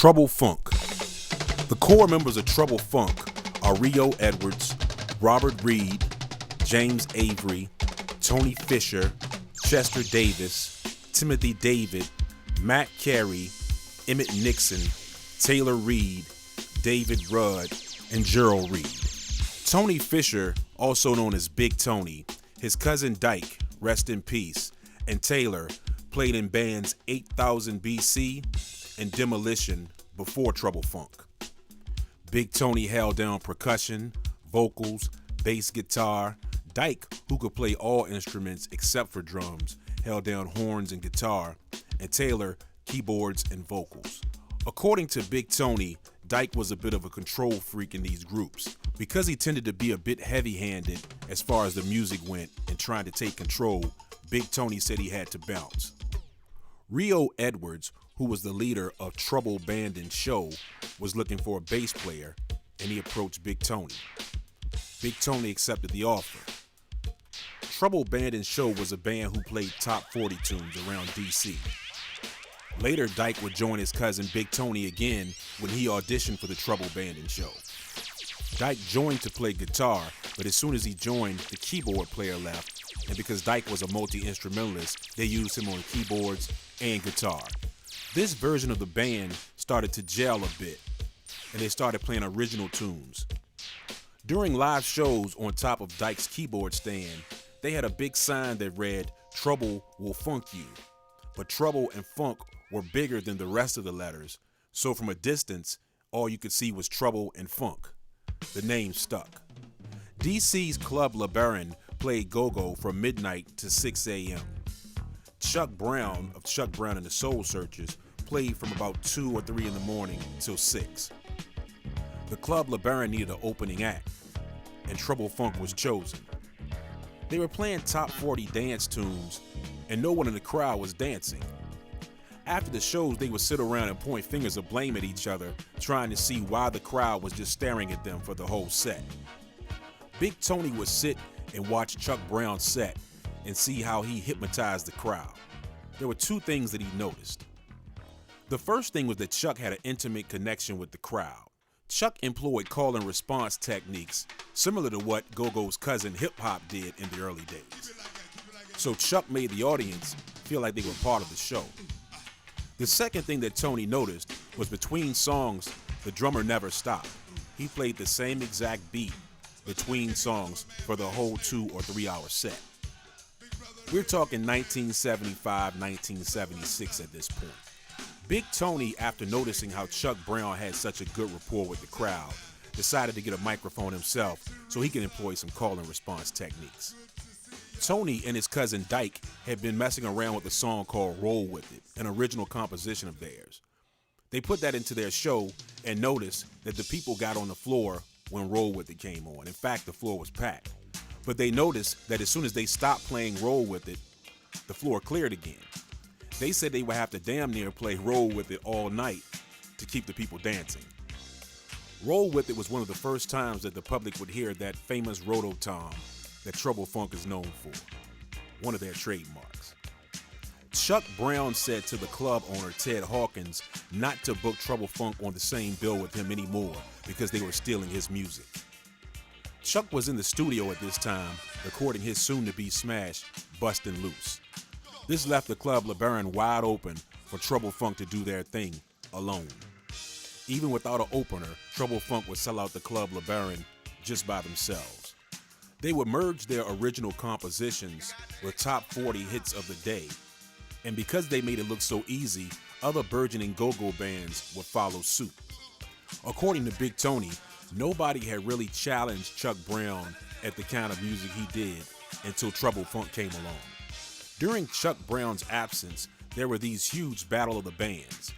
Trouble Funk. The core members of Trouble Funk are Rio Edwards, Robert Reed, James Avery, Tony Fisher, Chester Davis, Timothy David, Matt Carey, Emmett Nixon, Taylor Reed, David Rudd, and Gerald Reed. Tony Fisher, also known as Big Tony, his cousin Dyke, rest in peace, and Taylor played in bands 8000 BC and Demolition before Trouble Funk. Big Tony held down percussion, vocals, bass guitar. Dyke, who could play all instruments except for drums, held down horns and guitar, and Taylor, keyboards and vocals. According to Big Tony, Dyke was a bit of a control freak in these groups. Because he tended to be a bit heavy-handed as far as the music went and trying to take control, Big Tony said he had to bounce. Rio Edwards, who was the leader of Trouble Band and Show, was looking for a bass player, and he approached Big Tony. Big Tony accepted the offer. Trouble Band and Show was a band who played top 40 tunes around DC. Later, Dyke would join his cousin Big Tony again when he auditioned for the Trouble Band and Show. Dyke joined to play guitar, but as soon as he joined, the keyboard player left, and because Dyke was a multi-instrumentalist, they used him on keyboards and guitar. This version of the band started to gel a bit, and they started playing original tunes. During live shows on top of Dyke's keyboard stand, they had a big sign that read, "Trouble will funk you." But Trouble and Funk were bigger than the rest of the letters, so from a distance, all you could see was Trouble and Funk. The name stuck. DC's Club LeBaron played go-go from midnight to 6 a.m. Chuck Brown of Chuck Brown and the Soul Searchers played from about 2 or 3 in the morning till 6. The Club LeBaron needed an opening act, and Trouble Funk was chosen. They were playing top 40 dance tunes, and no one in the crowd was dancing. After the shows, they would sit around and point fingers of blame at each other, trying to see why the crowd was just staring at them for the whole set. Big Tony would sit and watch Chuck Brown's set and see how he hypnotized the crowd. There were 2 things that he noticed. The first thing was that Chuck had an intimate connection with the crowd. Chuck employed call and response techniques similar to what Go-Go's cousin Hip Hop did in the early days. So Chuck made the audience feel like they were part of the show. The second thing that Tony noticed was between songs, the drummer never stopped. He played the same exact beat between songs for the whole 2 or 3 hour set. We're talking 1975, 1976 at this point. Big Tony, after noticing how Chuck Brown had such a good rapport with the crowd, decided to get a microphone himself so he could employ some call and response techniques. Tony and his cousin Dyke had been messing around with a song called Roll With It, an original composition of theirs. They put that into their show and noticed that the people got on the floor when Roll With It came on. In fact, the floor was packed. But they noticed that as soon as they stopped playing Roll With It, the floor cleared again. They said they would have to damn near play Roll With It all night to keep the people dancing. Roll With It was one of the first times that the public would hear that famous roto-tom that Trouble Funk is known for, one of their trademarks. Chuck Brown said to the club owner, Ted Hawkins, not to book Trouble Funk on the same bill with him anymore because they were stealing his music. Chuck was in the studio at this time, recording his soon-to-be smash, Bustin' Loose. This left the Club LeBaron wide open for Trouble Funk to do their thing alone. Even without an opener, Trouble Funk would sell out the Club LeBaron just by themselves. They would merge their original compositions with top 40 hits of the day. And because they made it look so easy, other burgeoning go-go bands would follow suit. According to Big Tony, nobody had really challenged Chuck Brown at the kind of music he did until Trouble Funk came along. During Chuck Brown's absence, there were these huge battle of the bands.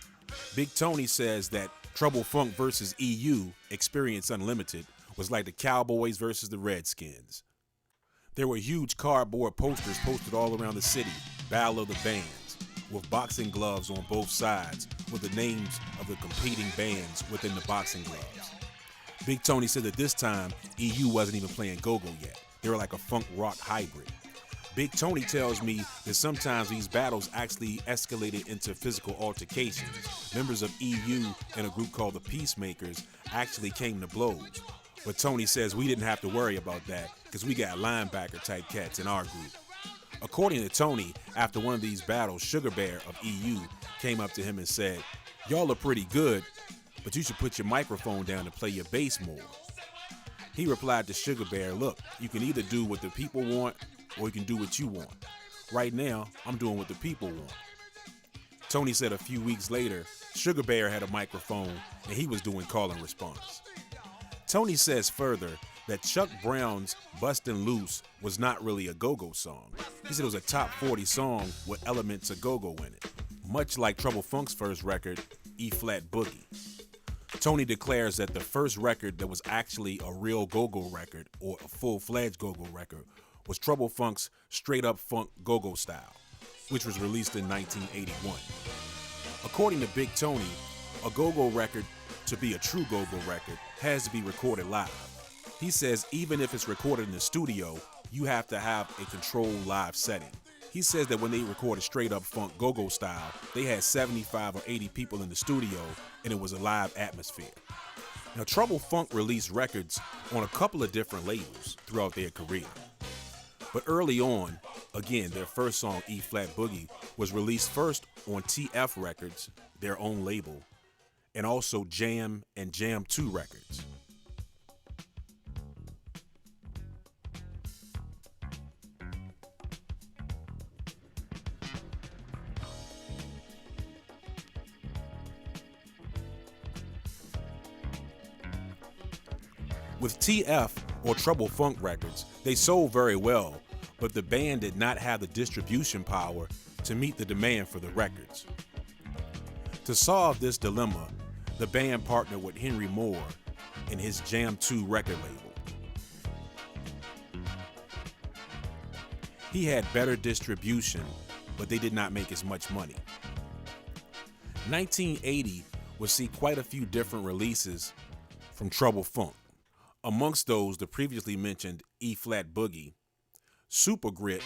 Big Tony says that Trouble Funk versus EU, Experience Unlimited, was like the Cowboys versus the Redskins. There were huge cardboard posters posted all around the city, Battle of the Bands, with boxing gloves on both sides with the names of the competing bands within the boxing gloves. Big Tony said that this time, EU wasn't even playing go-go yet. They were like a funk rock hybrid. Big Tony tells me that sometimes these battles actually escalated into physical altercations. Members of EU and a group called the Peacemakers actually came to blows. But Tony says we didn't have to worry about that because we got linebacker type cats in our group. According to Tony, after one of these battles, Sugar Bear of EU came up to him and said, "Y'all are pretty good, but you should put your microphone down and play your bass more." He replied to Sugar Bear, "Look, you can either do what the people want or you can do what you want. Right now, I'm doing what the people want." Tony said a few weeks later, Sugar Bear had a microphone and he was doing call and response. Tony says further that Chuck Brown's Bustin' Loose was not really a go-go song. He said it was a top 40 song with elements of go-go in it, much like Trouble Funk's first record, E-Flat Boogie. Tony declares that the first record that was actually a real go-go record or a full-fledged go-go record was Trouble Funk's Straight Up Funk Go-Go Style, which was released in 1981. According to Big Tony, a go-go record, to be a true go-go record, has to be recorded live. He says even if it's recorded in the studio, you have to have a controlled live setting. He says that when they recorded Straight Up Funk Go-Go Style, they had 75 or 80 people in the studio and it was a live atmosphere. Now, Trouble Funk released records on a couple of different labels throughout their career. But early on, again, their first song, E-Flat Boogie, was released first on TF Records, their own label, and also Jam and Jam 2 Records. With TF, or Trouble Funk Records, they sold very well, but the band did not have the distribution power to meet the demand for the records. To solve this dilemma, the band partnered with Henry Moore and his Jam 2 record label. He had better distribution, but they did not make as much money. 1980 would see quite a few different releases from Trouble Funk. Amongst those, the previously mentioned E-Flat Boogie, Super Grit,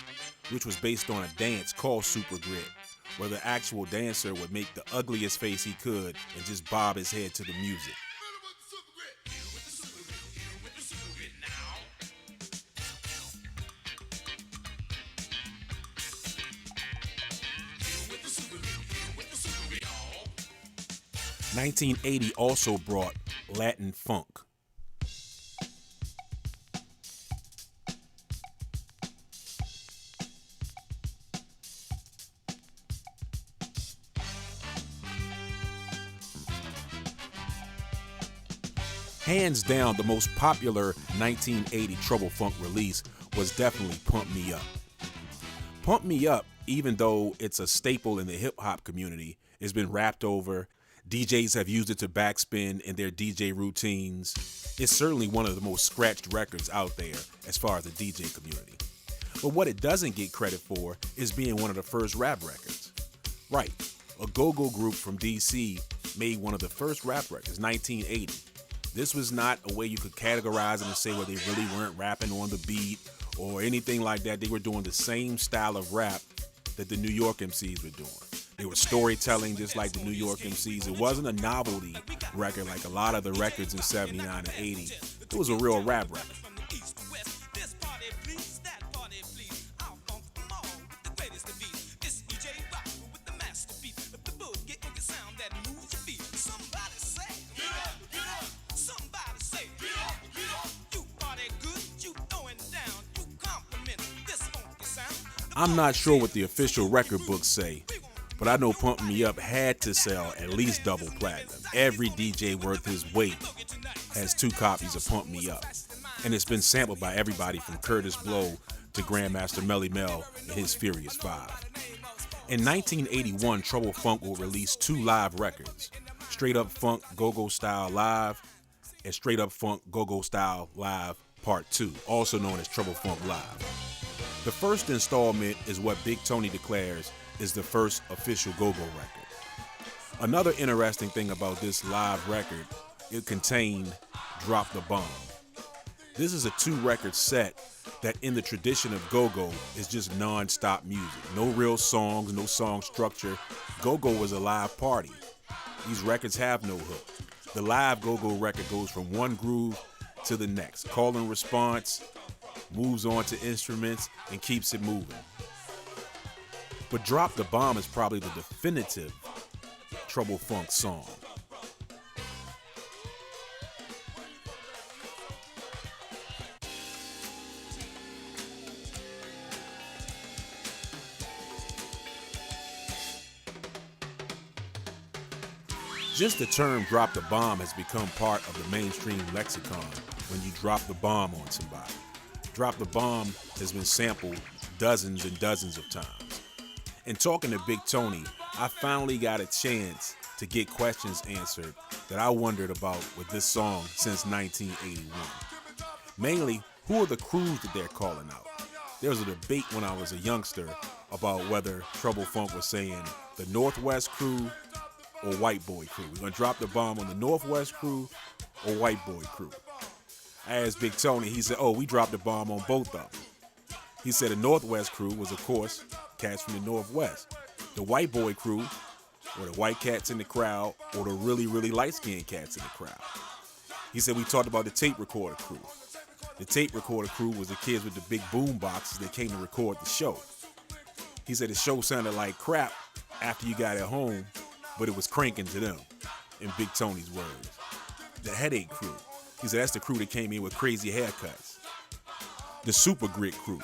which was based on a dance called Super Grit, where the actual dancer would make the ugliest face he could and just bob his head to the music. '80 also brought Latin funk. Hands down, the most popular 1980 Trouble Funk release was definitely Pump Me Up. Pump Me Up, even though it's a staple in the hip-hop community, has been rapped over. DJs have used it to backspin in their DJ routines. It's certainly one of the most scratched records out there as far as the DJ community. But what it doesn't get credit for is being one of the first rap records. Right, a go-go group from DC made one of the first rap records, 1980. This was not a way you could categorize them and say, well, they really weren't rapping on the beat or anything like that. They were doing the same style of rap that the New York MCs were doing. They were storytelling just like the New York MCs. It wasn't a novelty record like a lot of the records in 79 and 80. It was a real rap record. I'm not sure what the official record books say, but I know Pump Me Up had to sell at least double platinum. Every DJ worth his weight has 2 copies of Pump Me Up, and it's been sampled by everybody from Curtis Blow to Grandmaster Melly Mel and his Furious 5. In 1981, Trouble Funk will release 2 live records, Straight Up Funk Go-Go Style Live and Straight Up Funk Go-Go Style Live Part 2, also known as Trouble Funk Live. The first installment is what Big Tony declares is the first official go-go record. Another interesting thing about this live record, it contained Drop the Bomb. This is a 2-record set that in the tradition of go-go is just non-stop music. No real songs, no song structure. Go-go was a live party. These records have no hook. The live go-go record goes from one groove to the next. Call and response, moves on to instruments, and keeps it moving. But Drop the Bomb is probably the definitive Trouble Funk song. Just the term drop the bomb has become part of the mainstream lexicon when you drop the bomb on somebody. Drop the bomb has been sampled dozens and dozens of times. In talking to Big Tony, I finally got a chance to get questions answered that I wondered about with this song since 1981. Mainly, who are the crews that they're calling out? There was a debate when I was a youngster about whether Trouble Funk was saying the Northwest crew or White Boy crew. We're gonna drop the bomb on the Northwest crew or White Boy crew. I asked Big Tony, he said, oh, we dropped the bomb on both of them. He said the Northwest crew was, of course, cats from the Northwest. The White Boy crew were the white cats in the crowd or the really, really light-skinned cats in the crowd. He said we talked about the tape recorder crew. The tape recorder crew was the kids with the big boom boxes that came to record the show. He said the show sounded like crap after you got it home, but it was cranking to them, in Big Tony's words. The Headache crew. He said that's the crew that came in with crazy haircuts. The Super Grit crew.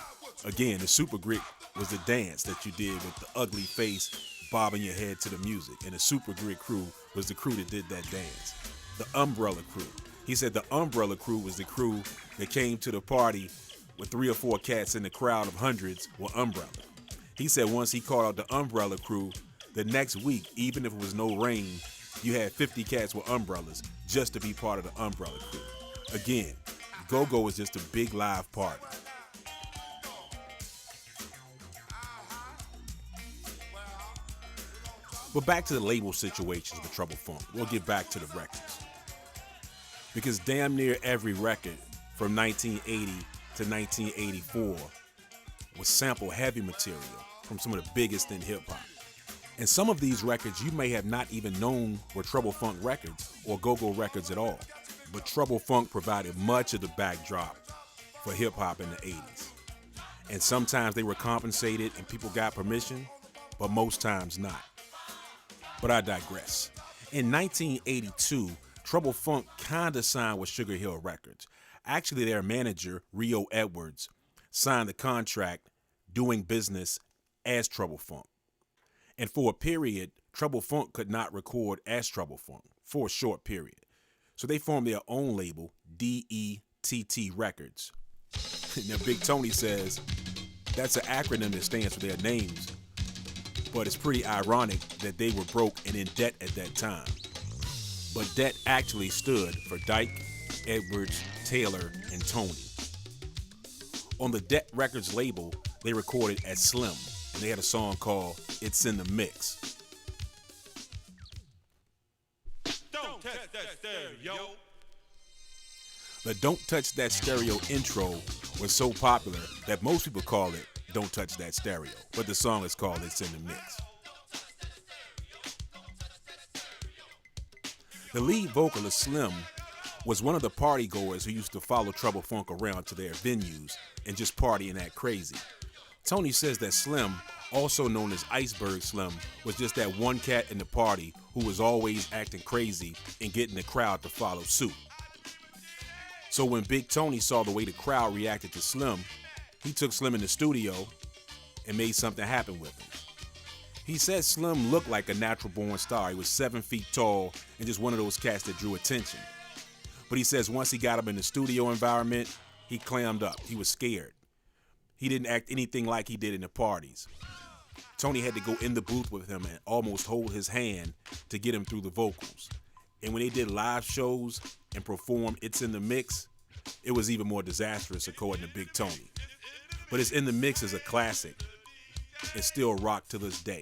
Again, the Super Grit was the dance that you did with the ugly face bobbing your head to the music. And the Super Grit crew was the crew that did that dance. The Umbrella crew. He said the Umbrella crew was the crew that came to the party with 3 or 4 cats in the crowd of hundreds with umbrella. He said once he called out the Umbrella crew, the next week, even if it was no rain, you had 50 cats with umbrellas just to be part of the Umbrella crew. Again, go-go is just a big live party. But back to the label situations with Trouble Funk. We'll get back to the records. Because damn near every record from 1980 to 1984 was sample heavy material from some of the biggest in hip-hop. And some of these records you may have not even known were Trouble Funk records or go-go records at all. But Trouble Funk provided much of the backdrop for hip-hop in the 80s. And sometimes they were compensated and people got permission, but most times not. But I digress. In 1982, Trouble Funk kinda signed with Sugar Hill Records. Actually, their manager, Rio Edwards, signed the contract doing business as Trouble Funk. And for a period, Trouble Funk could not record as Trouble Funk for a short period. So they formed their own label, Cted Records. Now Big Tony says that's an acronym that stands for their names, but it's pretty ironic that they were broke and in debt at that time. But debt actually stood for Dyke, Edwards, Taylor, and Tony. On the Det Records label, they recorded as Slim, and they had a song called It's in the Mix. Don't touch that stereo. The Don't Touch That Stereo intro was so popular that most people call it Don't Touch That Stereo, but the song is called It's in the Mix. The lead vocalist, Slim, was one of the party goers who used to follow Trouble Funk around to their venues and just party and act crazy. Tony says that Slim, also known as Iceberg Slim, was just that one cat in the party who was always acting crazy and getting the crowd to follow suit. So when Big Tony saw the way the crowd reacted to Slim, he took Slim in the studio and made something happen with him. He said Slim looked like a natural born star. He was 7 feet tall and just one of those cats that drew attention. But he says once he got him in the studio environment, he clammed up. He was scared. He didn't act anything like he did in the parties. Tony had to go in the booth with him and almost hold his hand to get him through the vocals. And when they did live shows and performed It's in the Mix, it was even more disastrous according to Big Tony. But It's in the Mix is a classic and still rocked to this day.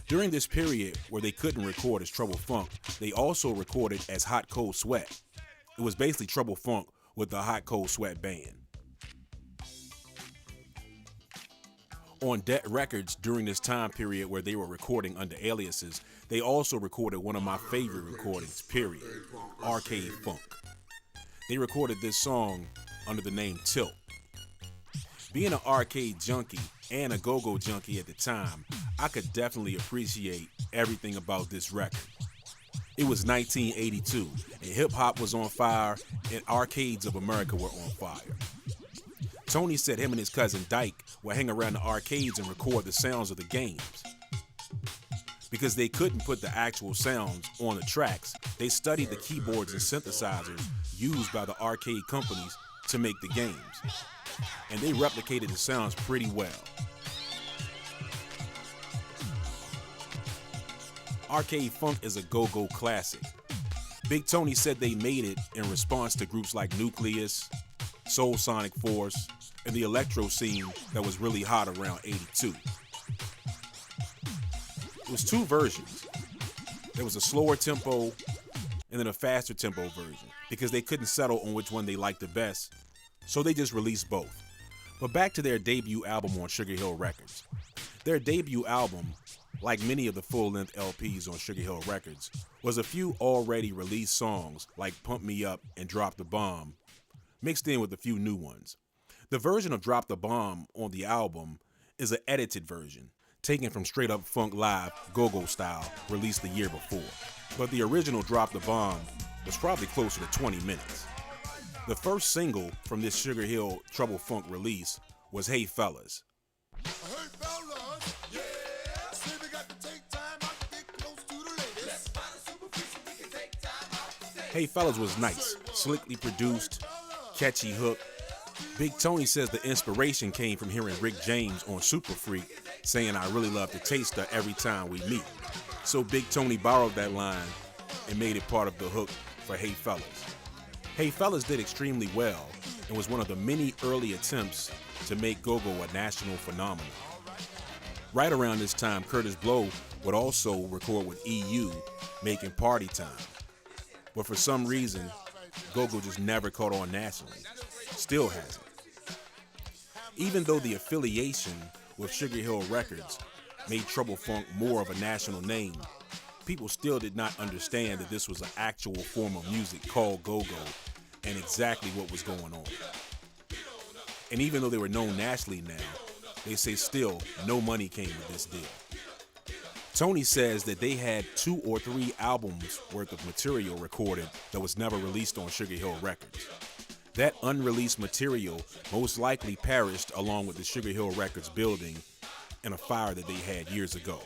During this period where they couldn't record as Trouble Funk, they also recorded as Hot Cold Sweat. It was basically Trouble Funk with the Hot Cold Sweat band. On Cted Records, during this time period where they were recording under aliases, they also recorded one of my favorite recordings, period, Arcadian Funk. They recorded this song under the name Tilt. Being an arcade junkie and a go-go junkie at the time, I could definitely appreciate everything about this record. It was 1982, and hip-hop was on fire, and arcades of America were on fire. Tony said him and his cousin Dyke would hang around the arcades and record the sounds of the games. Because they couldn't put the actual sounds on the tracks, they studied the keyboards and synthesizers used by the arcade companies to make the games. And they replicated the sounds pretty well. Arcade Funk is a go-go classic. Big Tony said they made it in response to groups like Nucleus, Soul Sonic Force, and the electro scene that was really hot around '82. It was two versions. There was a slower tempo and then a faster tempo version because they couldn't settle on which one they liked the best, so they just released both. But back to their debut album on Sugar Hill Records. Their debut album, like many of the full-length LPs on Sugar Hill Records, was a few already released songs like Pump Me Up and Drop the Bomb, mixed in with a few new ones. The version of Drop the Bomb on the album is an edited version, taken from Straight Up Funk Live Go-Go style, released the year before. But the original Drop the Bomb was probably closer to 20 minutes. The first single from this Sugar Hill Trouble Funk release was Hey Fellas. Hey fellas, yeah, say we got to take time out to get close to the ladies. Let's find a superficial, we can take time out to Hey Fellas was nice, slickly produced, catchy hook. Big Tony says the inspiration came from hearing Rick James on Super Freak saying I really love to taste her every time we meet. So Big Tony borrowed that line and made it part of the hook for Hey Fellas. Hey Fellas did extremely well and was one of the many early attempts to make go-go a national phenomenon. Right around this time, Curtis Blow would also record with EU, making Party Time. But for some reason, go-go just never caught on nationally. Still hasn't. Even though the affiliation with Sugar Hill Records made Trouble Funk more of a national name, people still did not understand that this was an actual form of music called go-go and exactly what was going on. And even though they were known nationally now, they say still no money came with this deal. Tony says that they had 2 or 3 albums worth of material recorded that was never released on Sugar Hill Records. That unreleased material most likely perished along with the Sugar Hill Records building in a fire that they had years ago.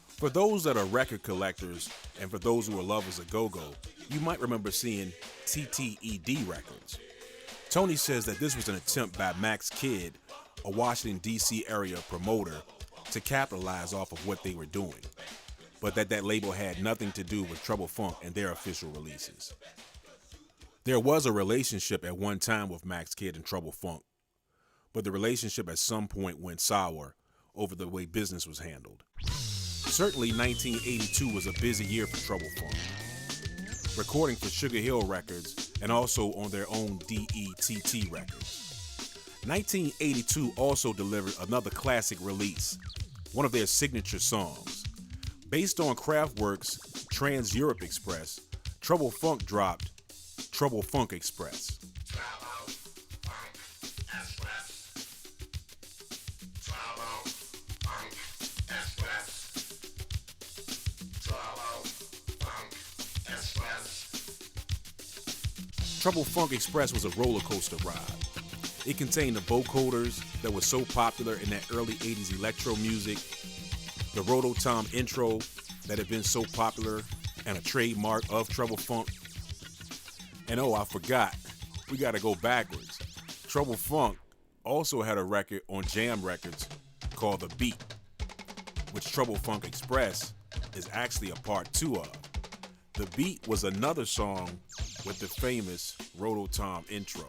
For those that are record collectors and for those who are lovers of go-go, you might remember seeing Cted Records. Tony says that this was an attempt by Max Kidd, a Washington, D.C. area promoter, to capitalize off of what they were doing, but that label had nothing to do with Trouble Funk and their official releases. There was a relationship at one time with Max Kidd and Trouble Funk, but the relationship at some point went sour over the way business was handled. Certainly 1982 was a busy year for Trouble Funk, recording for Sugar Hill Records and also on their own Cted Records. 1982 also delivered another classic release, one of their signature songs. Based on Kraftwerk's Trans-Europe Express, Trouble Funk dropped Trouble Funk Express. Trouble Funk Express was a roller coaster ride. It contained the vocoders that were so popular in that early 80s electro music, the Rototom intro that had been so popular and a trademark of Trouble Funk. And oh, I forgot, we gotta go backwards. Trouble Funk also had a record on Jam Records called The Beat, which Trouble Funk Express is actually a part 2 of. The Beat was another song with the famous Rototom intro.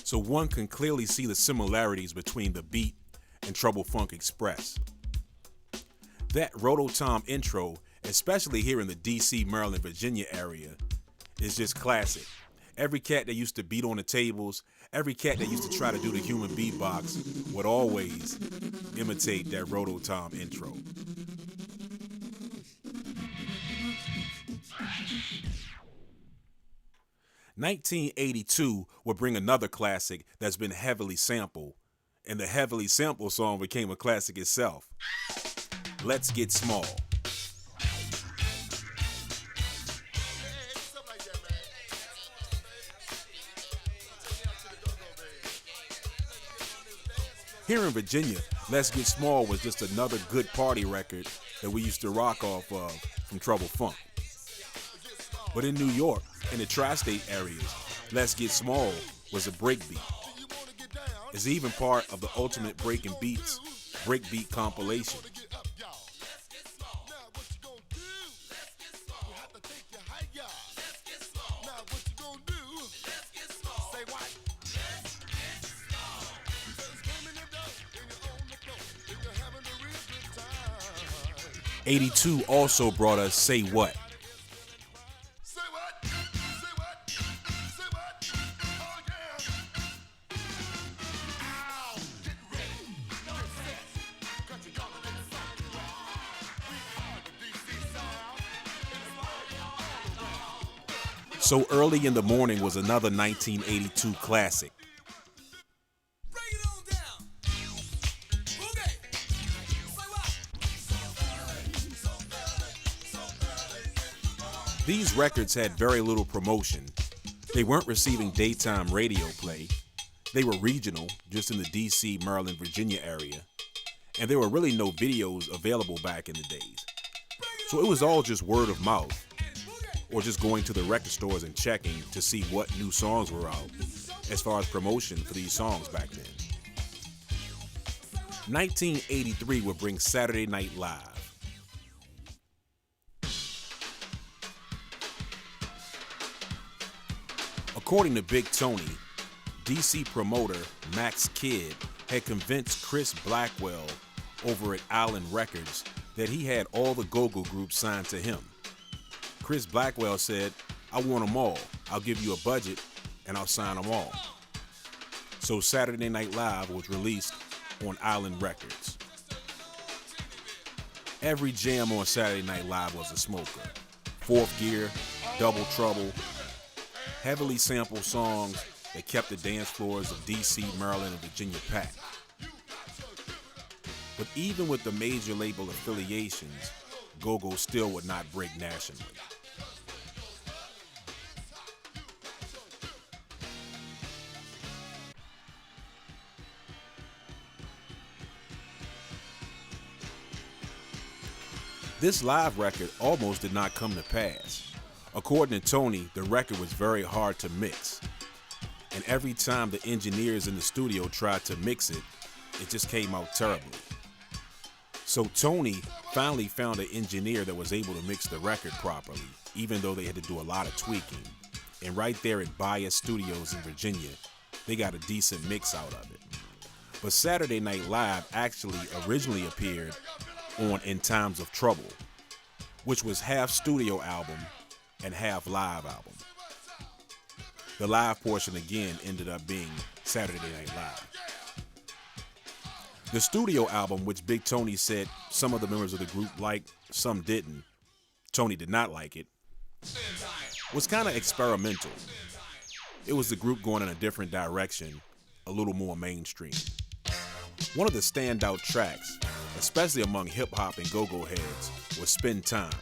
so one can clearly see the similarities between the beat and Trouble Funk Express. That Rototom intro, especially here in the DC, Maryland, Virginia area, is just classic. Every cat that used to beat on the tables, every cat that used to try to do the human beatbox would always imitate that Rototom intro. "1982 would bring another classic that's been heavily sampled, and the heavily sampled song became a classic itself. Let's Get Small. Here in Virginia, Let's Get Small was just another good party record that we used to rock off of from Trouble Funk. But in New York, in the tri-state areas, Let's Get Small was a breakbeat. It's even part of the Ultimate Breaking Beats breakbeat compilation. '82 also brought us Say What. So Early in the Morning was another 1982 classic. These records had very little promotion. They weren't receiving daytime radio play. They were regional, just in the DC, Maryland, Virginia area. And there were really no videos available back in the days. So it was all just word of mouth, or just going to the record stores and checking to see what new songs were out as far as promotion for these songs back then. 1983 would bring Saturday Night Live. According to Big Tony, DC promoter Max Kidd had convinced Chris Blackwell over at Island Records that he had all the go-go groups signed to him. Chris Blackwell said, "I want them all. I'll give you a budget and I'll sign them all." So Saturday Night Live was released on Island Records. Every jam on Saturday Night Live was a smoker. Fourth Gear, Double Trouble, heavily sampled songs that kept the dance floors of DC, Maryland, and Virginia packed. But even with the major label affiliations, go-go still would not break nationally. This live record almost did not come to pass. According to Tony, the record was very hard to mix. And every time the engineers in the studio tried to mix it, it just came out terribly. So Tony finally found an engineer that was able to mix the record properly, even though they had to do a lot of tweaking. And right there at Bias Studios in Virginia, they got a decent mix out of it. But Saturday Night Live actually originally appeared on In Times of Trouble, which was half studio album and half live album. The live portion again ended up being Saturday Night Live. The studio album, which Big Tony said some of the members of the group liked, some didn't, Tony did not like it, was kind of experimental. It was the group going in a different direction, a little more mainstream. One of the standout tracks, especially among hip-hop and go-go heads, was Spend Time.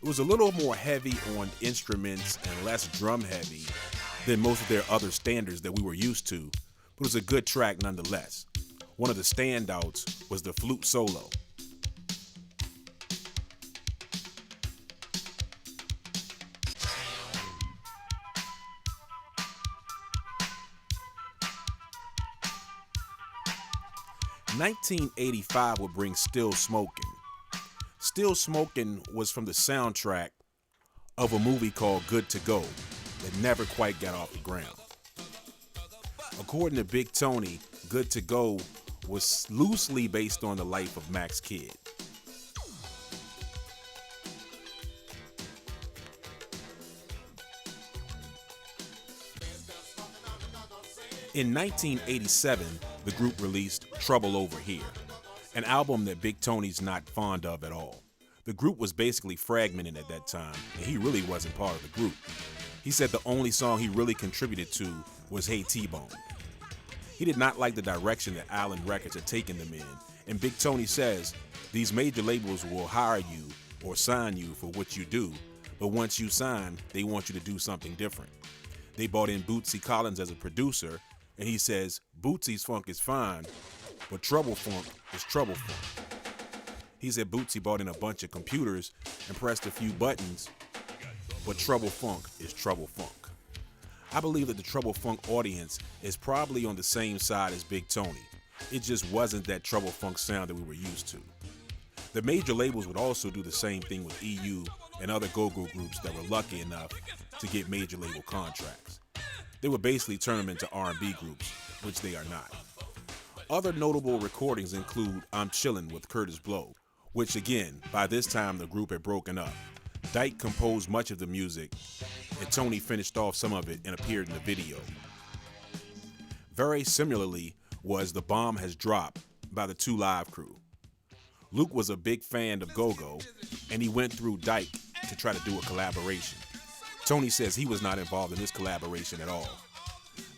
It was a little more heavy on instruments and less drum heavy than most of their other standards that we were used to, but it was a good track nonetheless. One of the standouts was the flute solo. "1985 would bring Still Smokin'. Still Smokin' was from the soundtrack of a movie called Good to Go that never quite got off the ground. According to Big Tony, Good to Go was loosely based on the life of Max Kidd. In 1987, the group released Trouble Over Here, an album that Big Tony's not fond of at all. The group was basically fragmented at that time, and he really wasn't part of the group. He said the only song he really contributed to was Hey T-Bone. He did not like the direction that Island Records had taken them in, and Big Tony says, these major labels will hire you or sign you for what you do, but once you sign, they want you to do something different. They brought in Bootsy Collins as a producer, and he says, Bootsy's funk is fine, but Trouble Funk is Trouble Funk. He said Bootsy brought in a bunch of computers and pressed a few buttons, but Trouble Funk is Trouble Funk. I believe that the Trouble Funk audience is probably on the same side as Big Tony. It just wasn't that Trouble Funk sound that we were used to. The major labels would also do the same thing with EU and other go-go groups that were lucky enough to get major label contracts. They would basically turn them into R&B groups, which they are not. Other notable recordings include I'm Chillin' with Curtis Blow, which again, by this time the group had broken up. Dyke composed much of the music, and Tony finished off some of it and appeared in the video. Very similarly was The Bomb Has Dropped by the 2 Live Crew. Luke was a big fan of go-go, and he went through Dyke to try to do a collaboration. Tony says he was not involved in this collaboration at all.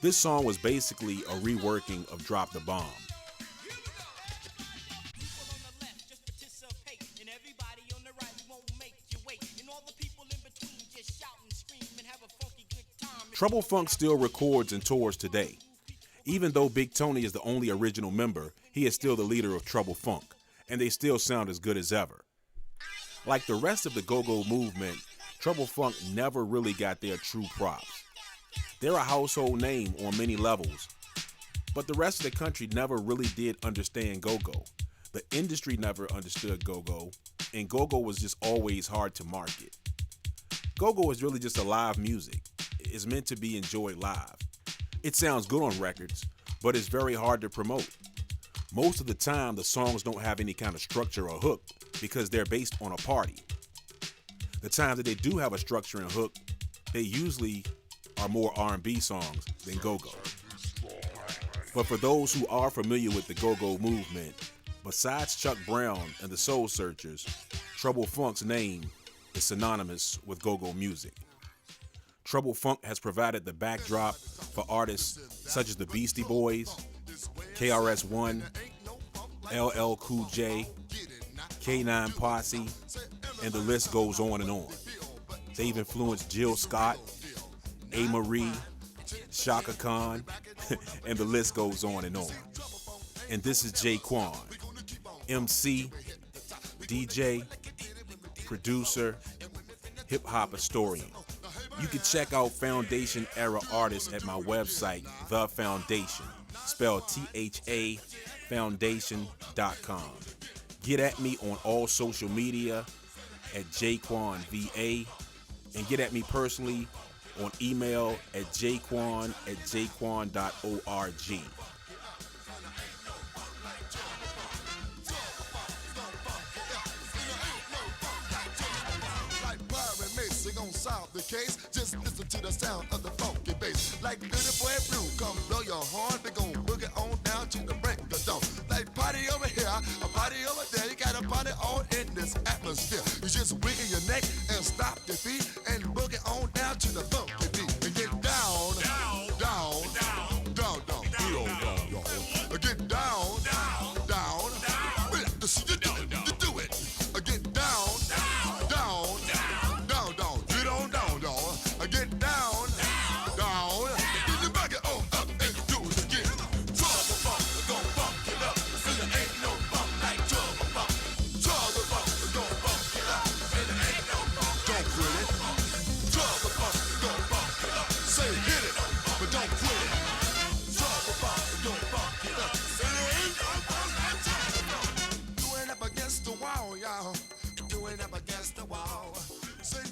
This song was basically a reworking of Drop the Bomb. Trouble Funk still records and tours today. Even though Big Tony is the only original member, he is still the leader of Trouble Funk, and they still sound as good as ever. Like the rest of the go-go movement, Trouble Funk never really got their true props. They're a household name on many levels, but the rest of the country never really did understand go-go. The industry never understood go-go, and go-go was just always hard to market. Go-go is really just a live music. It's meant to be enjoyed live. It sounds good on records, but it's very hard to promote. Most of the time, the songs don't have any kind of structure or hook because they're based on a party. The times that they do have a structure and hook, they usually are more R&B songs than go-go. But for those who are familiar with the go-go movement, besides Chuck Brown and the Soul Searchers, Trouble Funk's name is synonymous with go-go music. Trouble Funk has provided the backdrop for artists such as the Beastie Boys, KRS-One, LL Cool J, K9 Posse, and the list goes on and on. They've influenced Jill Scott, A. Marie, Shaka Khan, and the list goes on and on. And this is Jayquan, MC, DJ, producer, hip-hop historian. You can check out Foundation Era artists at my website, The Foundation, spelled THA Foundation.com. Get at me on all social media at Jayquan VA, and get at me personally on email at jayquan@jayquan.org. Solve the case, just listen to the sound of the funky bass. Like Little Boy Blue, come blow your horn, they gon' boogie on down to the break of dawn. Like party over here, a party over there, you got a party on in this atmosphere. You just wiggle your neck and stop your feet and boogie on down to the funky beat. And get down, down, down, down, down, down, down, down. Get down, down, down, down. We like to see you do it, you do it. Get down, down, down, down, down. Get on down, down. Get down, down. Get your back on up and do it again. Trouble Funk, gon' funk it up. And there ain't no funk like Trouble Funk. Trouble Funk, gon' funk it up. And there ain't no funk. Don't quit it. Trouble Funk, gon' funk it up. Say hit it, but don't quit it. Trouble Funk, gon' funk it up. And there ain't no funk like Trouble Funk. Doing up against the wall, y'all. Doing up against the wall. Say